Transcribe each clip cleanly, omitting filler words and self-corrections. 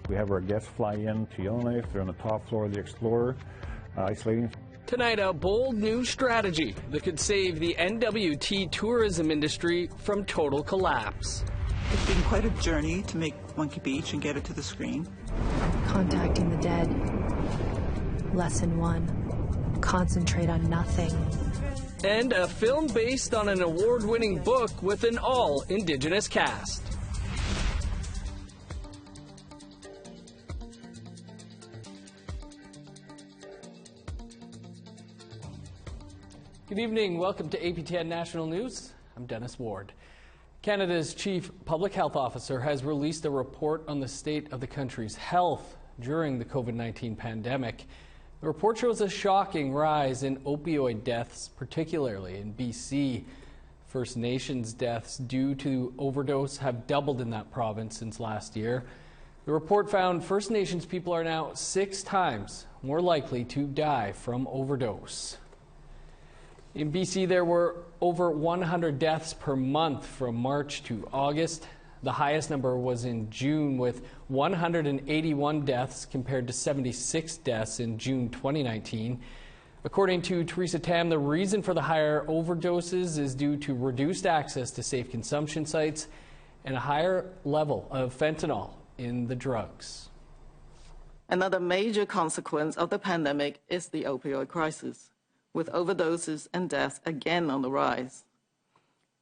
We have our guests fly in to Yellowknife. They're on the top floor of the Explorer, isolating. Tonight, a bold new strategy that could save the NWT tourism industry from total collapse. It's been quite a journey to make Monkey Beach and get it to the screen. Contacting the dead. Lesson 1. Concentrate on nothing. And a film based on an award-winning book with an all-Indigenous cast. Good evening. Welcome to APTN National News. I'm Dennis Ward. Canada's Chief Public Health Officer has released a report on the state of the country's health during the COVID-19 pandemic. The report shows a shocking rise in opioid deaths, particularly in BC. First Nations deaths due to overdose have doubled in that province since last year. The report found First Nations people are now 6 times more likely to die from overdose. In BC, there were over 100 deaths per month from March to August. The highest number was in June, with 181 deaths compared to 76 deaths in June 2019. According to Teresa Tam, the reason for the higher overdoses is due to reduced access to safe consumption sites and a higher level of fentanyl in the drugs. Another major consequence of the pandemic is the opioid crisis, with overdoses and deaths again on the rise.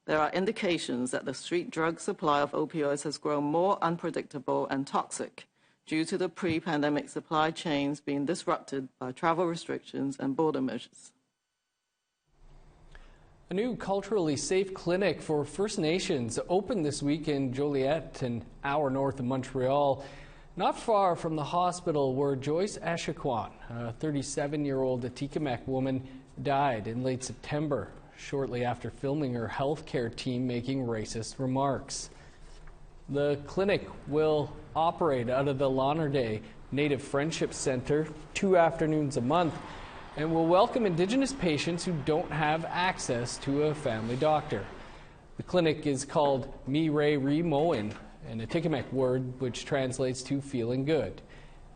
There are indications that the street drug supply of opioids has grown more unpredictable and toxic due to the pre-pandemic supply chains being disrupted by travel restrictions and border measures. A new culturally safe clinic for First Nations opened this week in Joliette, an hour north of Montreal, not far from the hospital where Joyce Echaquan, a 37-year-old Atikamekw woman, died in late September, shortly after filming her healthcare team making racist remarks. The clinic will operate out of the Lonarday Native Friendship Centre 2 afternoons a month and will welcome Indigenous patients who don't have access to a family doctor. The clinic is called Mi Re Ri Moen, an Atikamekw word which translates to feeling good.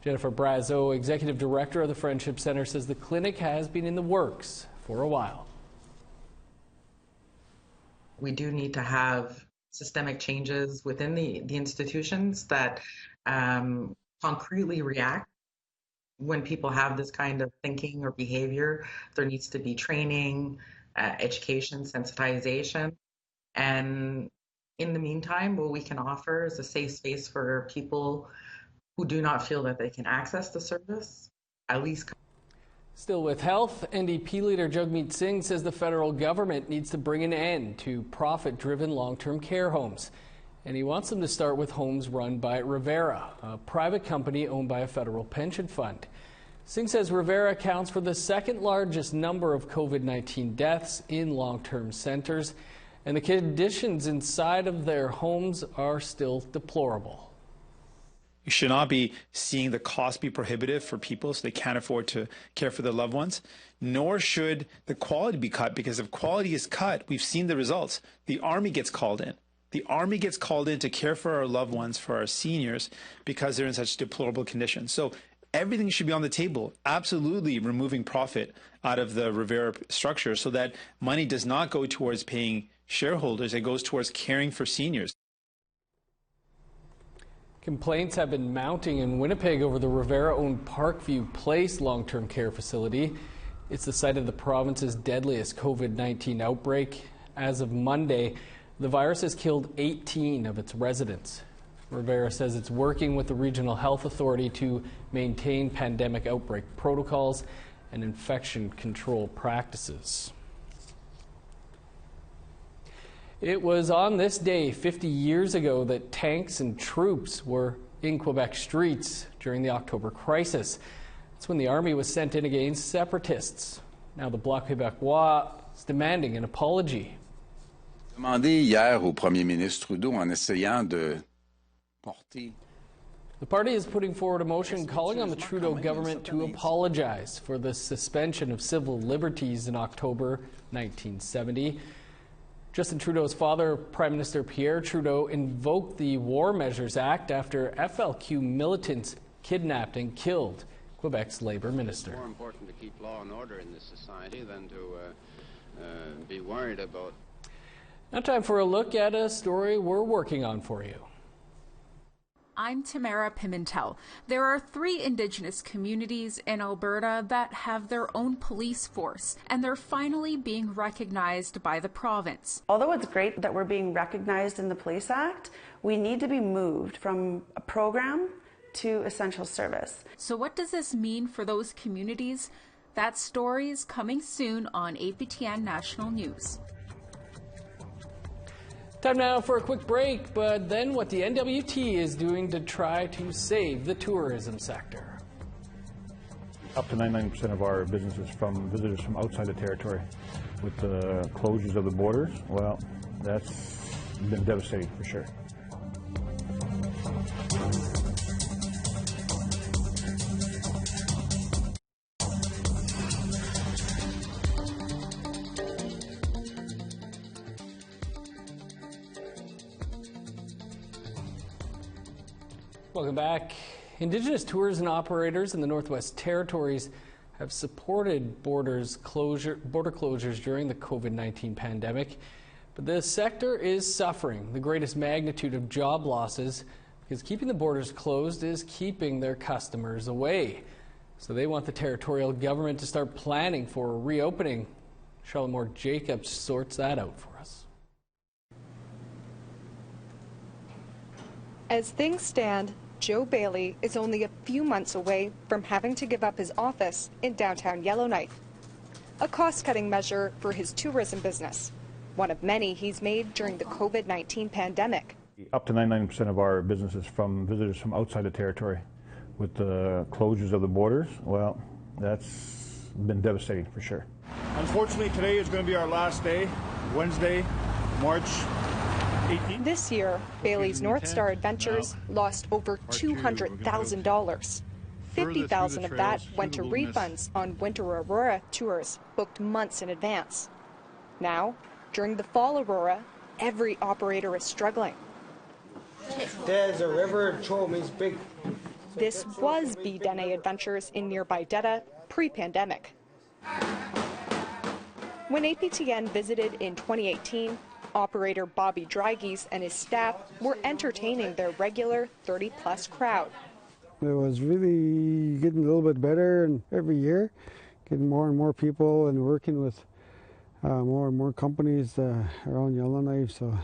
Jennifer Brazeau, Executive Director of the Friendship Centre, says the clinic has been in the works for a while. We do need to have systemic changes within the institutions that concretely react when people have this kind of thinking or behavior. There needs to be training, education, sensitization. And in the meantime, what we can offer is a safe space for people who do not feel that they can access the service, at least. Still with health, NDP leader Jagmeet Singh says the federal government needs to bring an end to profit-driven long-term care homes. And he wants them to start with homes run by Revera, a private company owned by a federal pension fund. Singh says Revera accounts for the second largest number of COVID-19 deaths in long-term centers, and the conditions inside of their homes are still deplorable. You should not be seeing the cost be prohibitive for people so they can't afford to care for their loved ones, nor should the quality be cut, because if quality is cut, we've seen the results. The Army gets called in. The Army gets called in to care for our loved ones, for our seniors, because they're in such deplorable conditions. So everything should be on the table, absolutely removing profit out of the Revera structure so that money does not go towards paying shareholders, it goes towards caring for seniors. Complaints have been mounting in Winnipeg over the Revera-owned Parkview Place long-term care facility. It's the site of the province's deadliest COVID-19 outbreak. As of Monday, the virus has killed 18 of its residents. Revera says it's working with the Regional Health Authority to maintain pandemic outbreak protocols and infection control practices. It was on this day 50 years ago that tanks and troops were in Quebec streets during the October crisis. That's when the army was sent in against separatists. Now the Bloc Québécois is demanding an apology. Demandé hier au Premier ministre Trudeau en essayant de porter. The party is putting forward a motion calling on the Trudeau government to apologize for the suspension of civil liberties in October 1970. Justin Trudeau's father, Prime Minister Pierre Trudeau, invoked the War Measures Act after FLQ militants kidnapped and killed Quebec's Labour Minister. More important to keep law and order in this society than to be worried about. Now time for a look at a story we're working on for you. I'm Tamara Pimentel. There are 3 Indigenous communities in Alberta that have their own police force, and they're finally being recognized by the province. Although it's great that we're being recognized in the Police Act, we need to be moved from a program to essential service. So what does this mean for those communities? That story is coming soon on APTN National News. Time now for a quick break, but then what the NWT is doing to try to save the tourism sector. Up to 99% of our business is from visitors from outside the territory. With the closures of the borders, well, that's been devastating for sure. Welcome back. Indigenous tourism operators in the Northwest Territories have supported border closures during the COVID-19 pandemic, but the sector is suffering the greatest magnitude of job losses because keeping the borders closed is keeping their customers away. So they want the territorial government to start planning for reopening. Charlotte Moore Jacobs sorts that out for us. As things stand, Joe Bailey is only a few months away from having to give up his office in downtown Yellowknife. A cost-cutting measure for his tourism business, one of many he's made during the COVID-19 pandemic. Up to 99% of our business is from visitors from outside the territory. With the closures of the borders, well, that's been devastating for sure. Unfortunately, today is going to be our last day, Wednesday, March 18th. This year, Bailey's North Star Adventures lost over $200,000. $50,000 of that went to refunds on Winter Aurora tours booked months in advance. Now, during the Fall Aurora, every operator is struggling. There's a river, Chomi's big. This was B. Dene Adventures in nearby Detta pre-pandemic. When APTN visited in 2018, operator Bobby Drygees and his staff were entertaining their regular 30-plus crowd. It was really getting a little bit better, and every year, getting more and more people and working with more and more companies around Yellowknife. So,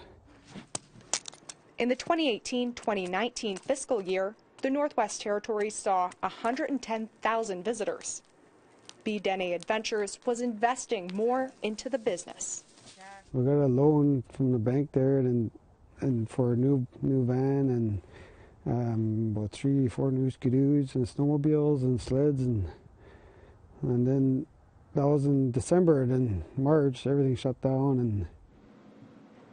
in the 2018-2019 fiscal year, the Northwest Territories saw 110,000 visitors. B. Dene Adventures was investing more into the business. We got a loan from the bank there, and for a new van, and about 3-4 new skidoos and snowmobiles and sleds, and then that was in December, and in March everything shut down. And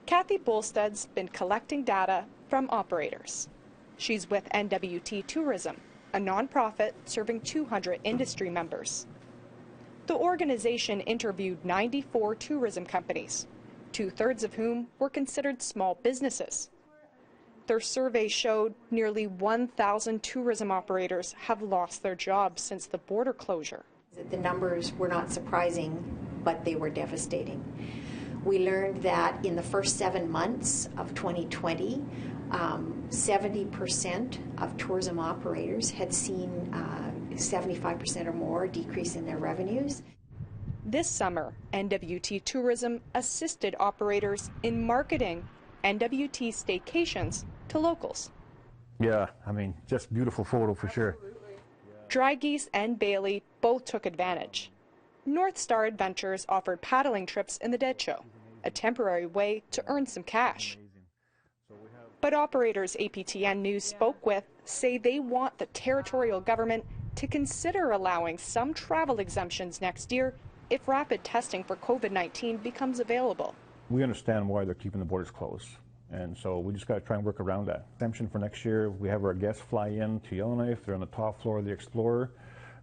Kathy Bolsted's been collecting data from operators. She's with NWT Tourism, a nonprofit serving 200 industry members. The organization interviewed 94 tourism companies, 2/3 of whom were considered small businesses. Their survey showed nearly 1,000 tourism operators have lost their jobs since the border closure. The numbers were not surprising, but they were devastating. We learned that in the first 7 months of 2020, 70% of tourism operators had seen 75% or more decrease in their revenues. This summer, NWT Tourism assisted operators in marketing NWT staycations to locals. Yeah, I mean, just beautiful photo for sure. Drygees and Bailey both took advantage. North Star Adventures offered paddling trips in the Dead Show, a temporary way to earn some cash. But operators APTN News spoke with say they want the territorial government to consider allowing some travel exemptions next year if rapid testing for COVID-19 becomes available. We understand why they're keeping the borders closed, and so we just got to try and work around that. Exemption for next year, we have our guests fly in to Yellowknife. They're on the top floor of the Explorer,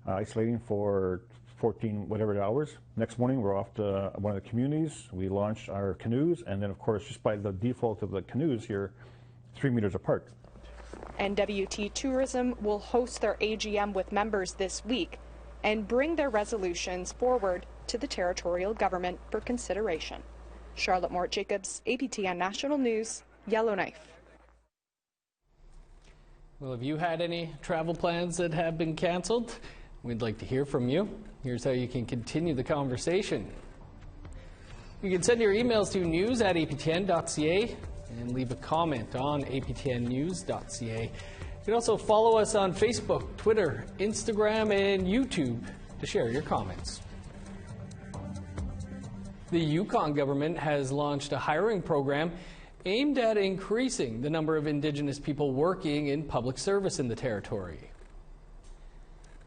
isolating for 14 whatever hours. Next morning, we're off to one of the communities. We launch our canoes, and then, of course, just by the default of the canoes here, 3 meters apart. NWT Tourism will host their AGM with members this week and bring their resolutions forward to the territorial government for consideration. Charlotte Mort-Jacobs, APTN National News, Yellowknife. Well, have you had any travel plans that have been canceled? We'd like to hear from you. Here's how you can continue the conversation. You can send your emails to news@aptn.ca and leave a comment on aptnnews.ca. You can also follow us on Facebook, Twitter, Instagram, and YouTube to share your comments. The Yukon government has launched a hiring program aimed at increasing the number of Indigenous people working in public service in the territory.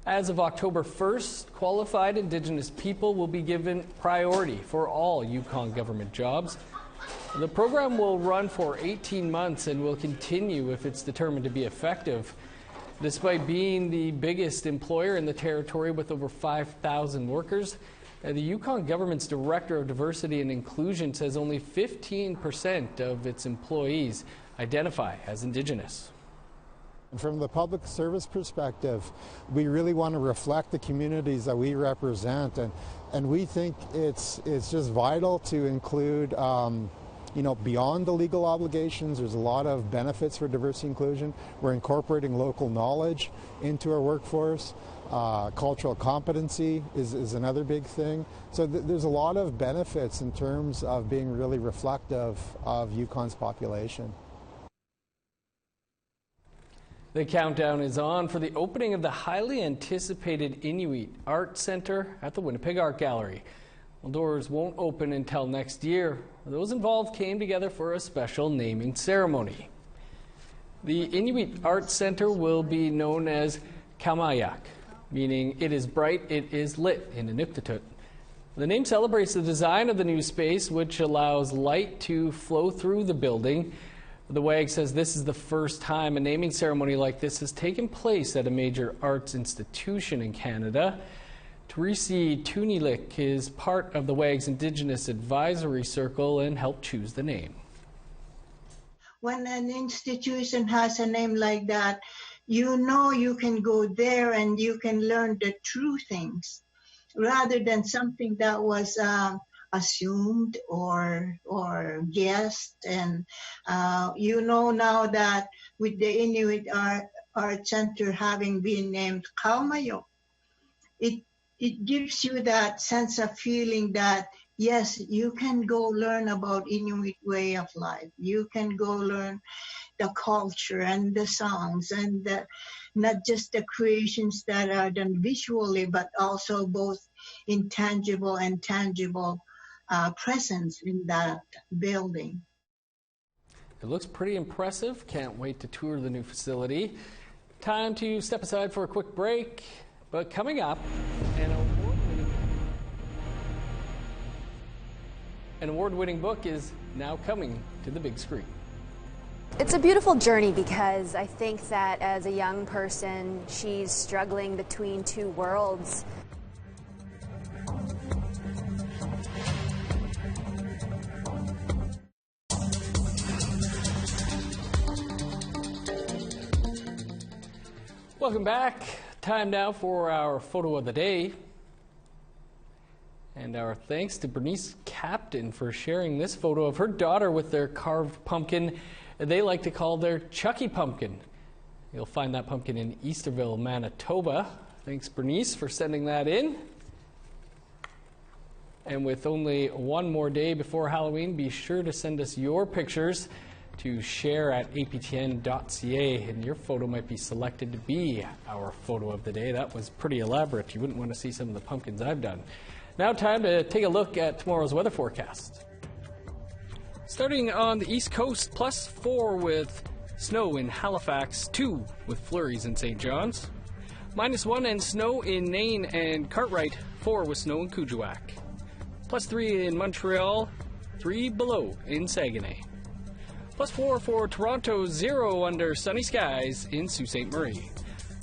As of October 1st, qualified Indigenous people will be given priority for all Yukon government jobs. The program will run for 18 months and will continue if it's determined to be effective. Despite being the biggest employer in the territory with over 5,000 workers, the Yukon government's Director of Diversity and Inclusion says only 15% of its employees identify as Indigenous. From the public service perspective, we really want to reflect the communities that we represent, and we think it's just vital to include, beyond the legal obligations. There's a lot of benefits for diversity inclusion. We're incorporating local knowledge into our workforce. Cultural competency is another big thing. So there's a lot of benefits in terms of being really reflective of Yukon's population. The countdown is on for the opening of the highly anticipated Inuit Art Center at the Winnipeg Art Gallery. Well, doors won't open until next year. Those involved came together for a special naming ceremony. The Inuit Art Center will be known as Kamayak, meaning it is bright, it is lit in Inuktitut. The name celebrates the design of the new space, which allows light to flow through the building. The WAG says this is the first time a naming ceremony like this has taken place at a major arts institution in Canada. Teresi Tunilik is part of the WAG's Indigenous Advisory Circle and helped choose the name. When an institution has a name like that, you know you can go there and you can learn the true things rather than something that was assumed or guessed. And now that with the Inuit Art Center having been named Kalmayo, it gives you that sense of feeling that yes, you can go learn about Inuit way of life. You can go learn the culture and the songs and not just the creations that are done visually, but also both intangible and tangible presence in that building. It looks pretty impressive. Can't wait to tour the new facility. Time to step aside for a quick break. But coming up, an award-winning book is now coming to the big screen. It's a beautiful journey because I think that as a young person, she's struggling between two worlds. Welcome back. Time now for our photo of the day. And our thanks to Bernice Captain for sharing this photo of her daughter with their carved pumpkin they like to call their Chucky pumpkin. You'll find that pumpkin in Easterville, Manitoba. Thanks, Bernice, for sending that in. And with only one more day before Halloween, be sure to send us your pictures to share at aptn.ca, and your photo might be selected to be our photo of the day. That was pretty elaborate. You wouldn't want to see some of the pumpkins I've done. Now time to take a look at tomorrow's weather forecast. Starting on the East Coast, +4 with snow in Halifax, 2 with flurries in St. John's, -1 and snow in Nain and Cartwright, 4 with snow in Kuujjuaq, +3 in Montreal, 3 below in Saguenay, +4 for Toronto, 0 under sunny skies in Sault Ste. Marie,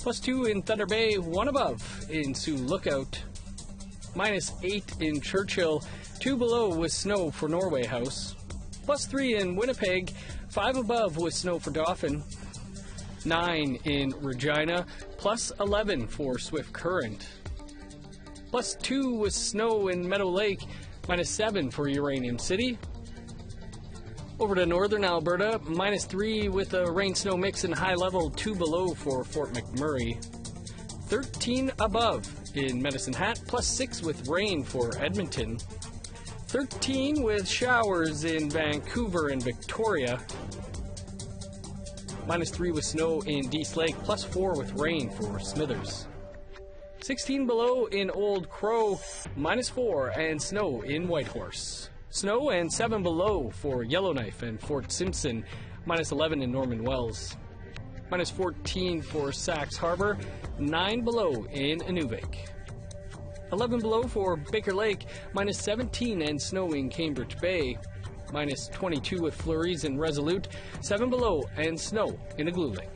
+2 in Thunder Bay, 1 above in Sioux Lookout, -8 in Churchill, 2 below with snow for Norway House, +3 in Winnipeg, 5 above with snow for Dauphin, 9 in Regina, +11 for Swift Current, +2 with snow in Meadow Lake, -7 for Uranium City. Over to northern Alberta, -3 with a rain-snow mix and high level, 2 below for Fort McMurray, 13 above in Medicine Hat, +6 with rain for Edmonton, 13 with showers in Vancouver and Victoria, -3 with snow in Dease Lake, +4 with rain for Smithers, 16 below in Old Crow, -4 and snow in Whitehorse. Snow and 7 below for Yellowknife and Fort Simpson, -11 in Norman Wells, -14 for Sax Harbor, 9 below in Inuvik, 11 below for Baker Lake, -17 and snow in Cambridge Bay, -22 with flurries in Resolute, 7 below and snow in Igloolik.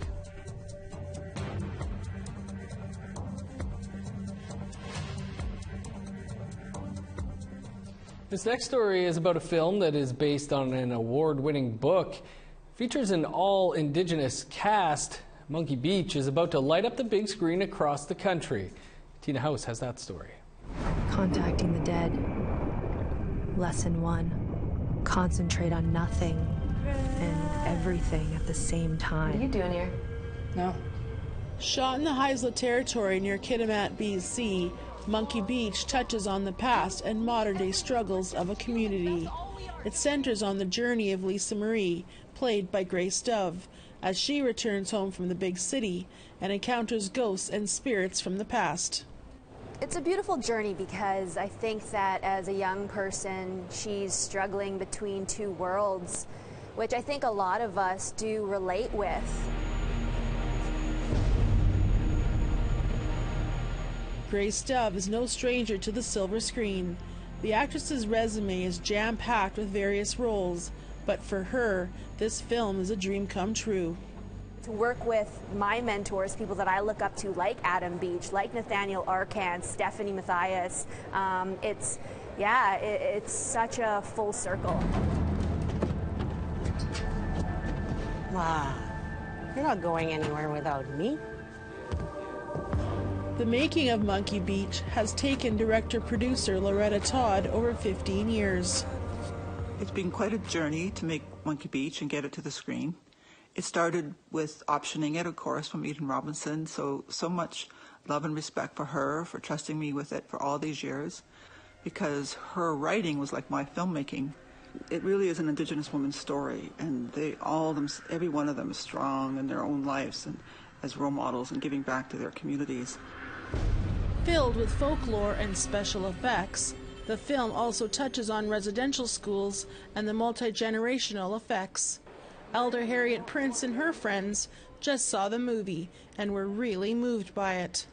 This next story is about a film that is based on an award-winning book. Features an all-Indigenous cast. Monkey Beach is about to light up the big screen across the country. Tina House has that story. Contacting the dead. Lesson 1. Concentrate on nothing and everything at the same time. What are you doing here? No. Shot in the Haisla Territory near Kitimat, BC, Monkey Beach touches on the past and modern-day struggles of a community. It centers on the journey of Lisa Marie, played by Grace Dove, as she returns home from the big city and encounters ghosts and spirits from the past. It's a beautiful journey because I think that as a young person, she's struggling between two worlds, which I think a lot of us do relate with. Grace Dove is no stranger to the silver screen. The actress's resume is jam-packed with various roles, but for her, this film is a dream come true. To work with my mentors, people that I look up to, like Adam Beach, like Nathaniel Arcand, Stephanie Mathias, it's such a full circle. Wow, you're not going anywhere without me. The making of Monkey Beach has taken director-producer Loretta Todd over 15 years. It's been quite a journey to make Monkey Beach and get it to the screen. It started with optioning it, of course, from Eden Robinson, so much love and respect for her, for trusting me with it for all these years, because her writing was like my filmmaking. It really is an Indigenous woman's story, and every one of them is strong in their own lives and as role models and giving back to their communities. Filled with folklore and special effects, the film also touches on residential schools and the multi-generational effects. Elder Harriet Prince and her friends just saw the movie and were really moved by it.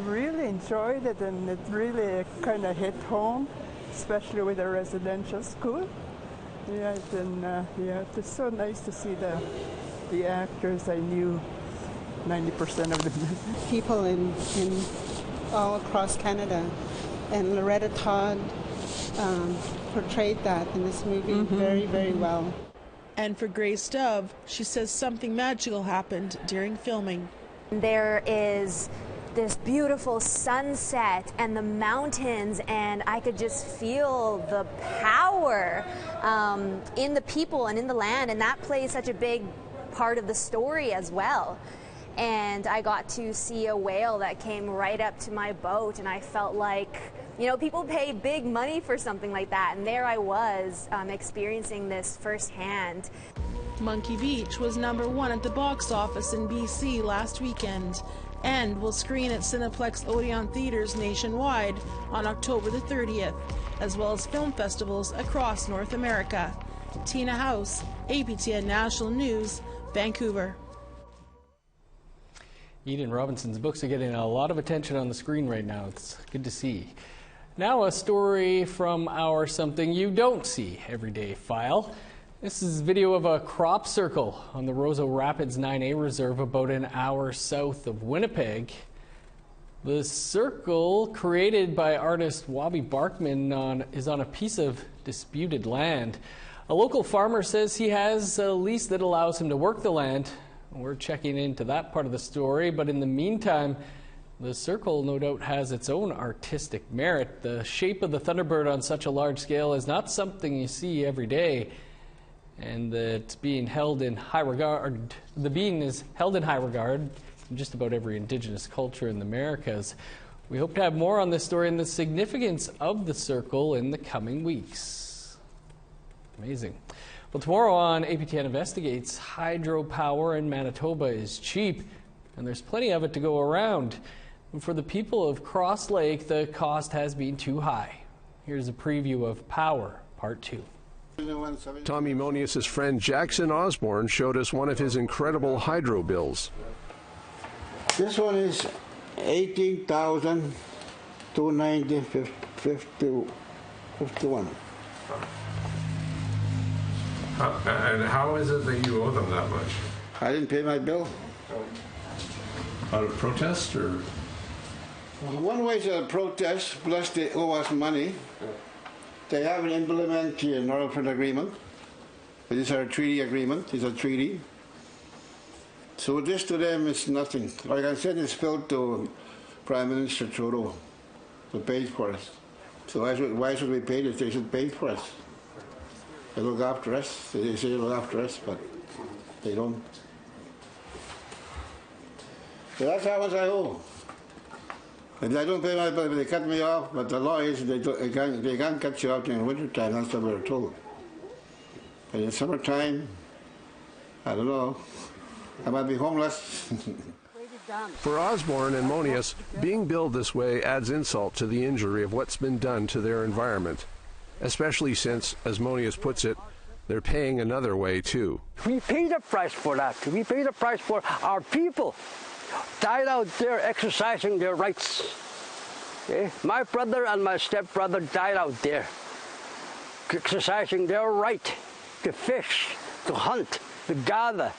Really enjoyed it, and it really kind of hit home, especially with a residential school. Yeah, it's so nice to see the actors. I knew 90% of them. People in all across Canada, and Loretta Todd portrayed that in this movie very, very well. And for Grace Dove, she says something magical happened during filming. There is this beautiful sunset and the mountains, and I could just feel the power in the people and in the land, and that plays such a big part of the story as well. And I got to see a whale that came right up to my boat, and I felt like, people pay big money for something like that, and there I was experiencing this firsthand. Monkey Beach was #1 at the box office in BC last weekend and will screen at Cineplex Odeon theaters nationwide on October the 30th, as well as film festivals across North America. Tina House, APTN National News, Vancouver. Eden Robinson's books are getting a lot of attention on the screen right now. It's good to see. Now a story from our Something You Don't See Everyday file. This is video of a crop circle on the Roseau Rapids 9A Reserve about an hour south of Winnipeg. The circle, created by artist Wabi Barkman, is on a piece of disputed land. A local farmer says he has a lease that allows him to work the land. We're checking into that part of the story, but in the meantime, the circle no doubt has its own artistic merit. The shape of the Thunderbird on such a large scale is not something you see every day, and it's being held in high regard. The being is held in high regard in just about every Indigenous culture in the Americas. We hope to have more on this story and the significance of the circle in the coming weeks. Amazing. Well, tomorrow on APTN Investigates, hydropower in Manitoba is cheap, and there's plenty of it to go around. And for the people of Cross Lake, the cost has been too high. Here's a preview of Power, Part 2. Tommy Monius's friend Jackson Osborne showed us one of his incredible hydro bills. This one is $18,290.51. And how is it that you owe them that much? I didn't pay my bill. Out of protest, or? One way is a protest, plus they owe us money. They haven't implemented the Northern Agreement. It is our treaty agreement. It's a treaty. So this to them is nothing. Like I said, it's filled to Prime Minister Trudeau to pay for us. So why should we pay this? They should pay for us. They look after us. They say they look after us, but they don't. So that's how much I owe. If I don't pay my bill, they cut me off. But the law is they can't cut you off in the winter time. That's what we were told. But in summertime, I don't know. I might be homeless. For Osborne and Monius, being billed this way adds insult to the injury of what's been done to their environment, especially since, as Monius puts it, they're paying another way too. We pay the price for that. We pay the price for our people died out there exercising their rights. Okay? My brother and my stepbrother died out there exercising their right to fish, to hunt, to gather.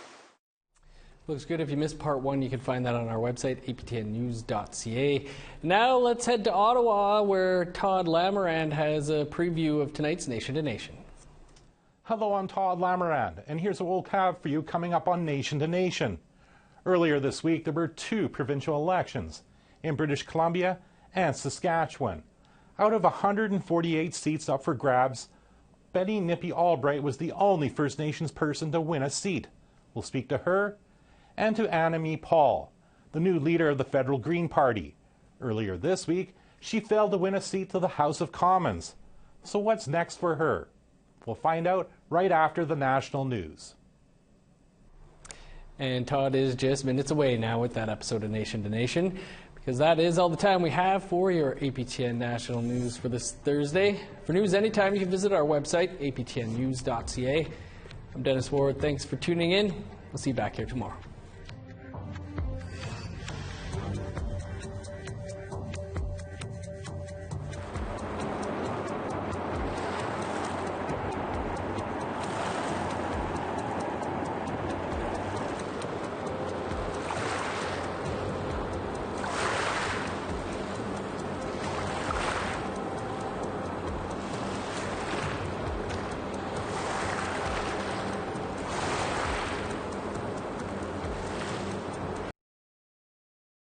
Looks good. If you missed part one, you can find that on our website, aptnnews.ca. Now let's head to Ottawa, where Todd Lamarand has a preview of tonight's Nation to Nation. Hello, I'm Todd Lamarand, and here's what we'll have for you coming up on Nation to Nation. Earlier this week, there were 2 provincial elections in British Columbia and Saskatchewan. Out of 148 seats up for grabs, Betty Nippy Albright was the only First Nations person to win a seat. We'll speak to her and to Annamie Paul, the new leader of the federal Green Party. Earlier this week, she failed to win a seat to the House of Commons. So what's next for her? We'll find out right after the national news. And Todd is just minutes away now with that episode of Nation to Nation, because that is all the time we have for your APTN National News for this Thursday. For news anytime, you can visit our website, aptnnews.ca. I'm Dennis Ward. Thanks for tuning in. We'll see you back here tomorrow.